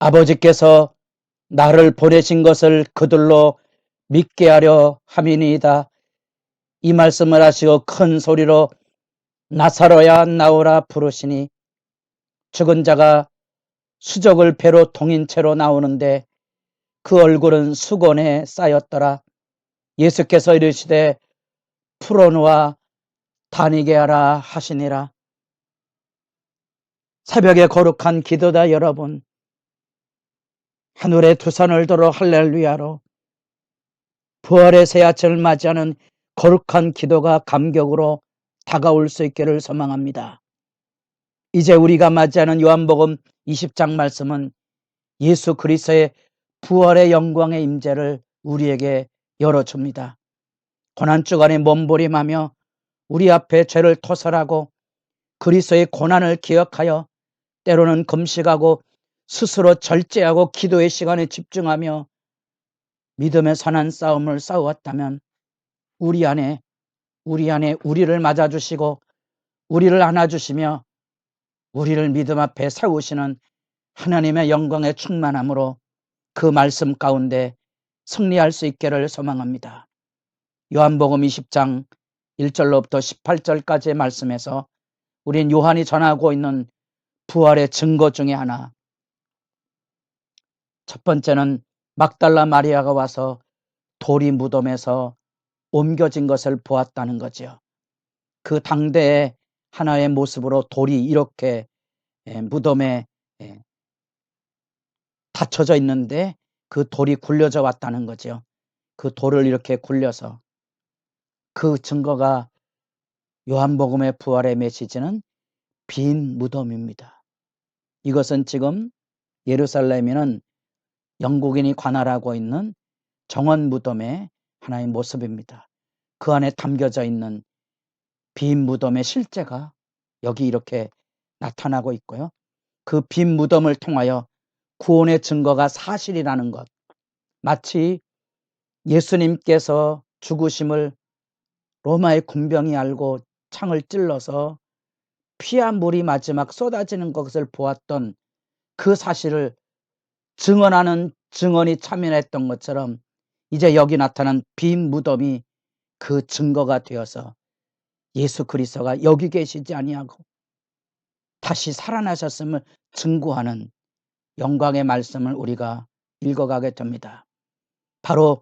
아버지께서 나를 보내신 것을 그들로 믿게 하려 함이니이다. 이 말씀을 하시고 큰 소리로 나사로야 나오라 부르시니 죽은 자가 수족을 배로 동인 채로 나오는데 그 얼굴은 수건에 쌓였더라. 예수께서 이르시되 풀어놓아 다니게 하라 하시니라. 새벽에 거룩한 기도다. 여러분, 하늘에 두 손을 들어 할렐루야로 부활의 새 아침을 맞이하는 거룩한 기도가 감격으로 다가올 수 있기를 소망합니다. 이제 우리가 맞이하는 요한복음 20장 말씀은 예수 그리스도의 부활의 영광의 임재를 우리에게 열어줍니다. 고난주간에 몸부림하며 우리 앞에 죄를 토설하고 그리스도의 고난을 기억하여 때로는 금식하고 스스로 절제하고 기도의 시간에 집중하며 믿음의 선한 싸움을 싸웠다면 우리 안에 우리를 맞아주시고 우리를 안아주시며 우리를 믿음 앞에 세우시는 하나님의 영광의 충만함으로 그 말씀 가운데 승리할 수 있기를 소망합니다. 요한복음 20장 1절로부터 18절까지의 말씀에서 우린 요한이 전하고 있는 부활의 증거 중에 하나, 첫 번째는 막달라 마리아가 와서 돌이 무덤에서 옮겨진 것을 보았다는 거죠. 그 당대의 하나의 모습으로 돌이 이렇게 무덤에 닫혀져 있는데 그 돌이 굴려져 왔다는 거죠. 그 돌을 이렇게 굴려서, 그 증거가 요한복음의 부활의 메시지는 빈 무덤입니다. 이것은 지금 예루살렘에는 영국인이 관할하고 있는 정원 무덤의 하나의 모습입니다. 그 안에 담겨져 있는 빈 무덤의 실제가 여기 이렇게 나타나고 있고요. 그 빈 무덤을 통하여 구원의 증거가 사실이라는 것, 마치 예수님께서 죽으심을 로마의 군병이 알고 창을 찔러서 피와 물이 마지막 쏟아지는 것을 보았던 그 사실을 증언하는 증언이 참여했던 것처럼 이제 여기 나타난 빈 무덤이 그 증거가 되어서 예수 그리스도가 여기 계시지 아니하고 다시 살아나셨음을 증거하는 영광의 말씀을 우리가 읽어가게 됩니다. 바로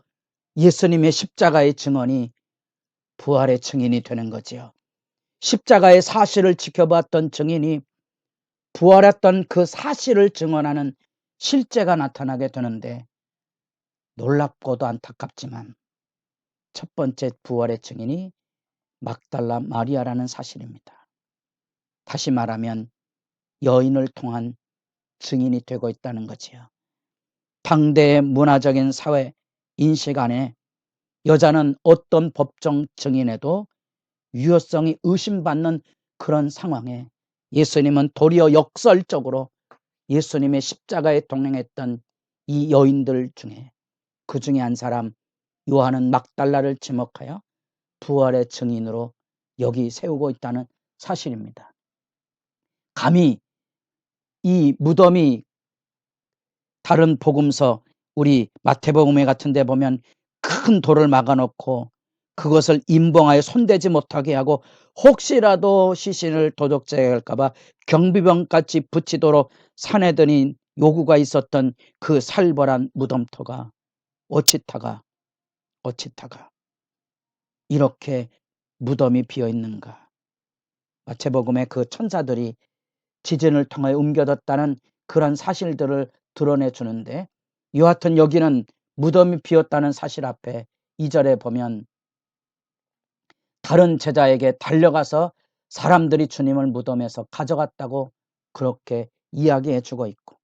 예수님의 십자가의 증언이 부활의 증인이 되는 거지요. 십자가의 사실을 지켜봤던 증인이 부활했던 그 사실을 증언하는 실제가 나타나게 되는데, 놀랍고도 안타깝지만 첫 번째 부활의 증인이 막달라 마리아라는 사실입니다. 다시 말하면 여인을 통한 증인이 되고 있다는 거지요. 당대의 문화적인 사회 인식 안에 여자는 어떤 법정 증인에도 유효성이 의심받는 그런 상황에 예수님은 도리어 역설적으로 예수님의 십자가에 동행했던 이 여인들 중에 그 중에 한 사람 요한은 막달라를 지목하여 부활의 증인으로 여기 세우고 있다는 사실입니다. 감히 이 무덤이 다른 복음서, 우리 마태복음에 같은 데 보면 큰 돌을 막아놓고 그것을 임봉하여 손대지 못하게 하고 혹시라도 시신을 도적질할까 봐 경비병같이 붙이도록 사내들이 요구가 있었던 그 살벌한 무덤터가 어찌다가 이렇게 무덤이 비어있는가. 마태복음에 그 천사들이 지진을 통해 옮겨졌다는 그런 사실들을 드러내주는데, 여하튼 여기는 무덤이 비었다는 사실 앞에 2절에 보면 다른 제자에게 달려가서 사람들이 주님을 무덤에서 가져갔다고 그렇게 이야기해 주고 있고,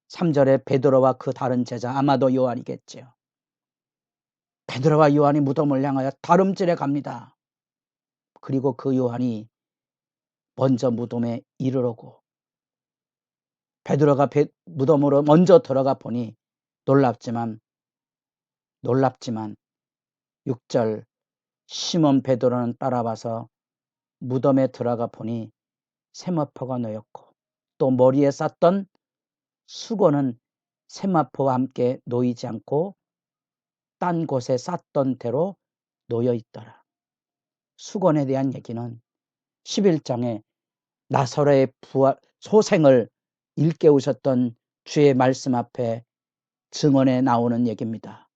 3절에 베드로와 그 다른 제자, 아마도 요한이겠지요. 베드로와 요한이 무덤을 향하여 다름질해 갑니다. 그리고 그 요한이 먼저 무덤에 이르러고 베드로가 무덤으로 먼저 들어가 보니 놀랍지만 6절 시몬 베드로는 따라와서 무덤에 들어가 보니 세마포가 놓였고 또 머리에 쌌던 수건은 세마포와 함께 놓이지 않고 딴 곳에 쌌던 대로 놓여 있더라. 수건에 대한 얘기는 11장에 나사로의 부활, 소생을 일깨우셨던 주의 말씀 앞에 증언에 나오는 얘기입니다.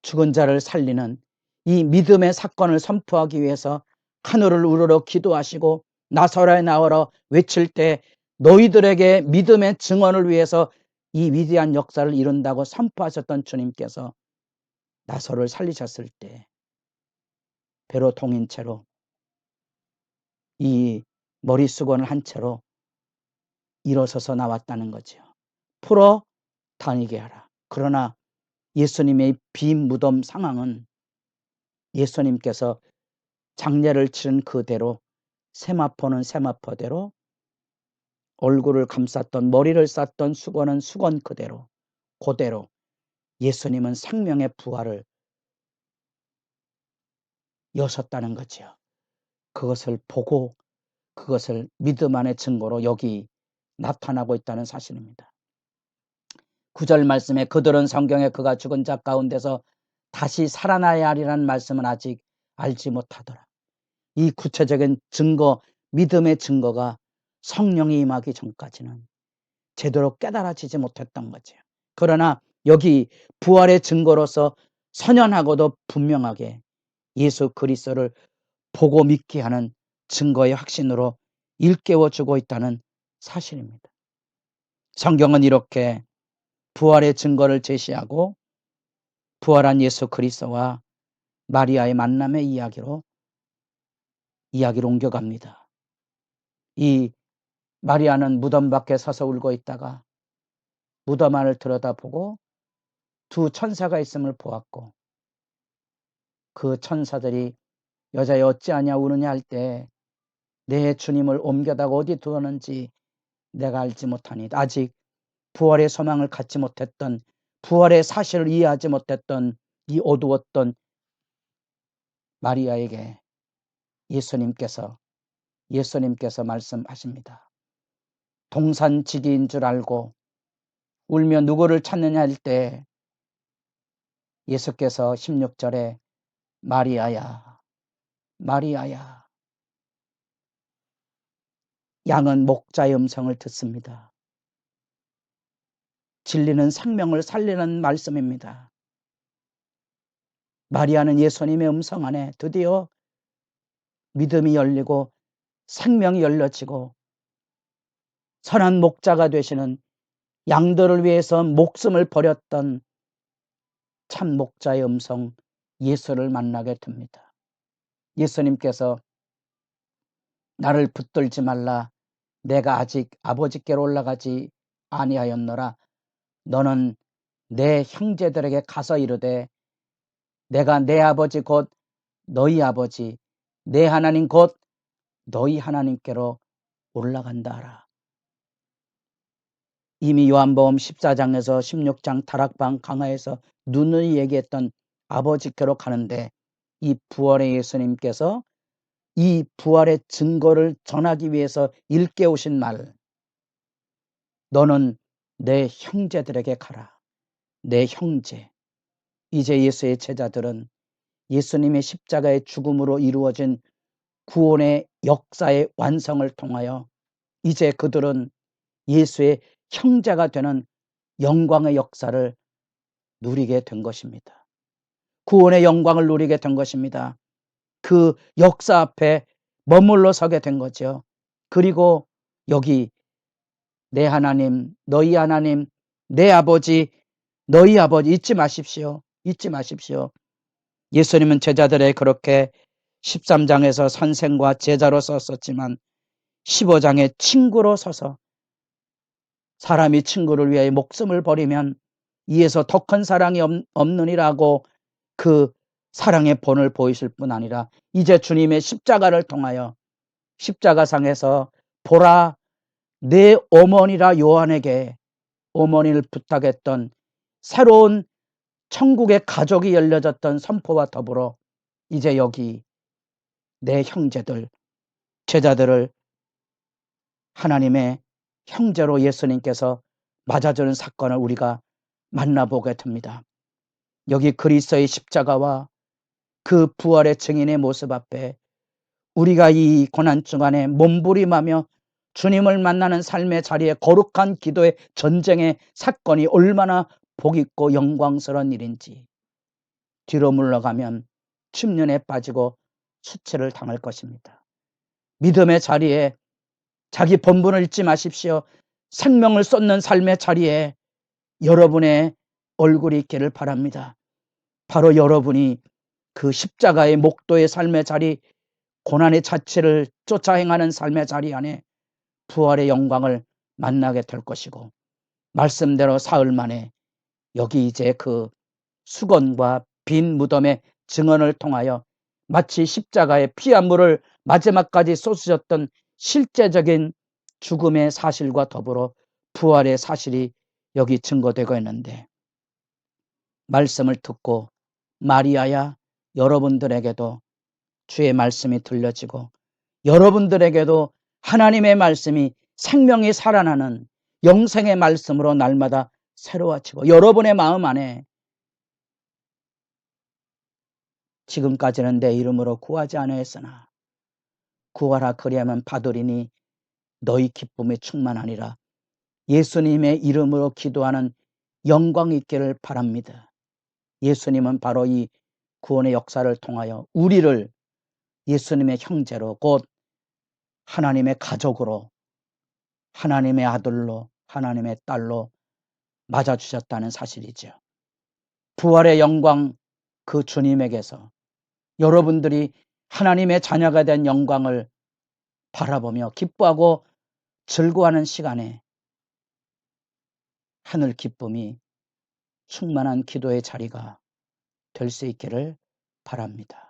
죽은 자를 살리는 이 믿음의 사건을 선포하기 위해서 하늘을 우러러 기도하시고 나사로에 나오라 외칠 때 너희들에게 믿음의 증언을 위해서 이 위대한 역사를 이룬다고 선포하셨던 주님께서 나사로를 살리셨을 때 배로 동인 채로 이 머리 수건을 한 채로 일어서서 나왔다는 거죠. 풀어 다니게 하라. 그러나 예수님의 빈 무덤 상황은 예수님께서 장례를 치른 그대로 세마포는 세마포대로 얼굴을 감쌌던 머리를 쌌던 수건은 수건 그대로 예수님은 생명의 부활을 여셨다는 거지요. 그것을 보고 그것을 믿음 안의 증거로 여기 나타나고 있다는 사실입니다. 9절 말씀에 그들은 성경에 그가 죽은 자 가운데서 다시 살아나야 하리라는 말씀은 아직 알지 못하더라. 이 구체적인 증거, 믿음의 증거가 성령이 임하기 전까지는 제대로 깨달아지지 못했던 거죠. 그러나 여기 부활의 증거로서 선연하고도 분명하게 예수 그리스도를 보고 믿게 하는 증거의 확신으로 일깨워주고 있다는 사실입니다. 성경은 이렇게 부활의 증거를 제시하고 부활한 예수 그리스도와 마리아의 만남의 이야기를 옮겨갑니다. 이 마리아는 무덤 밖에 서서 울고 있다가 무덤 안을 들여다보고 두 천사가 있음을 보았고 그 천사들이 여자여 어찌하냐 우느냐 할 때 내 주님을 옮겨다가 어디 두었는지 내가 알지 못하니 아직 부활의 소망을 갖지 못했던 부활의 사실을 이해하지 못했던 이 어두웠던 마리아에게 예수님께서 말씀하십니다. 동산지기인 줄 알고 울며 누구를 찾느냐 할 때 예수께서 16절에 마리아야 마리아야 양은 목자의 음성을 듣습니다. 진리는 생명을 살리는 말씀입니다. 마리아는 예수님의 음성 안에 드디어 믿음이 열리고 생명이 열려지고 선한 목자가 되시는 양들을 위해서 목숨을 버렸던 참 목자의 음성 예수를 만나게 됩니다. 예수님께서 나를 붙들지 말라 내가 아직 아버지께로 올라가지 아니하였노라 너는 내 형제들에게 가서 이르되 내가 내 아버지 곧 너희 아버지 내 하나님 곧 너희 하나님께로 올라간다 하라. 이미 요한복음 14장에서 16장 다락방 강화에서 누누이 얘기했던 아버지께로 가는데 이 부활의 예수님께서 이 부활의 증거를 전하기 위해서 일깨우신 말 너는 내 형제들에게 가라. 내 형제. 이제 예수의 제자들은 예수님의 십자가의 죽음으로 이루어진 구원의 역사의 완성을 통하여 이제 그들은 예수의 형제가 되는 영광의 역사를 누리게 된 것입니다. 구원의 영광을 누리게 된 것입니다. 그 역사 앞에 머물러 서게 된 거죠. 그리고 여기 내 하나님, 너희 하나님, 내 아버지, 너희 아버지 잊지 마십시오. 잊지 마십시오. 예수님은 제자들의 그렇게 13장에서 선생과 제자로 썼었지만 15장에 친구로 서서 사람이 친구를 위하여 목숨을 버리면 이에서 더 큰 사랑이 없느니라고 그 사랑의 본을 보이실 뿐 아니라 이제 주님의 십자가를 통하여 십자가상에서 보라 내 어머니라 요한에게 어머니를 부탁했던 새로운 천국의 가족이 열려졌던 선포와 더불어 이제 여기 내 형제들 제자들을 하나님의 형제로 예수님께서 맞아주는 사건을 우리가 만나보게 됩니다. 여기 그리스도의 십자가와 그 부활의 증인의 모습 앞에 우리가 이 고난주간에 몸부림하며 주님을 만나는 삶의 자리에 거룩한 기도의 전쟁의 사건이 얼마나 복있고 영광스러운 일인지 뒤로 물러가면 침륜에 빠지고 수치를 당할 것입니다. 믿음의 자리에 자기 본분을 잊지 마십시오. 생명을 쏟는 삶의 자리에 여러분의 얼굴이 있기를 바랍니다. 바로 여러분이 그 십자가의 목도의 삶의 자리, 고난의 자체를 쫓아 행하는 삶의 자리 안에 부활의 영광을 만나게 될 것이고, 말씀대로 사흘 만에 여기 이제 그 수건과 빈 무덤의 증언을 통하여 마치 십자가의 피한물을 마지막까지 쏟으셨던 실제적인 죽음의 사실과 더불어 부활의 사실이 여기 증거되고 있는데, 말씀을 듣고 마리아야 여러분들에게도 주의 말씀이 들려지고 여러분들에게도 하나님의 말씀이 생명이 살아나는 영생의 말씀으로 날마다 새로워지고, 여러분의 마음 안에 지금까지는 내 이름으로 구하지 아니하였으나 구하라 그리하면 받으리니 너희 기쁨이 충만하니라, 예수님의 이름으로 기도하는 영광이 있기를 바랍니다. 예수님은 바로 이 구원의 역사를 통하여 우리를 예수님의 형제로, 곧 하나님의 가족으로, 하나님의 아들로, 하나님의 딸로 맞아주셨다는 사실이죠. 부활의 영광, 그 주님에게서 여러분들이 하나님의 자녀가 된 영광을 바라보며 기뻐하고 즐거워하는 시간에 하늘 기쁨이 충만한 기도의 자리가 될 수 있기를 바랍니다.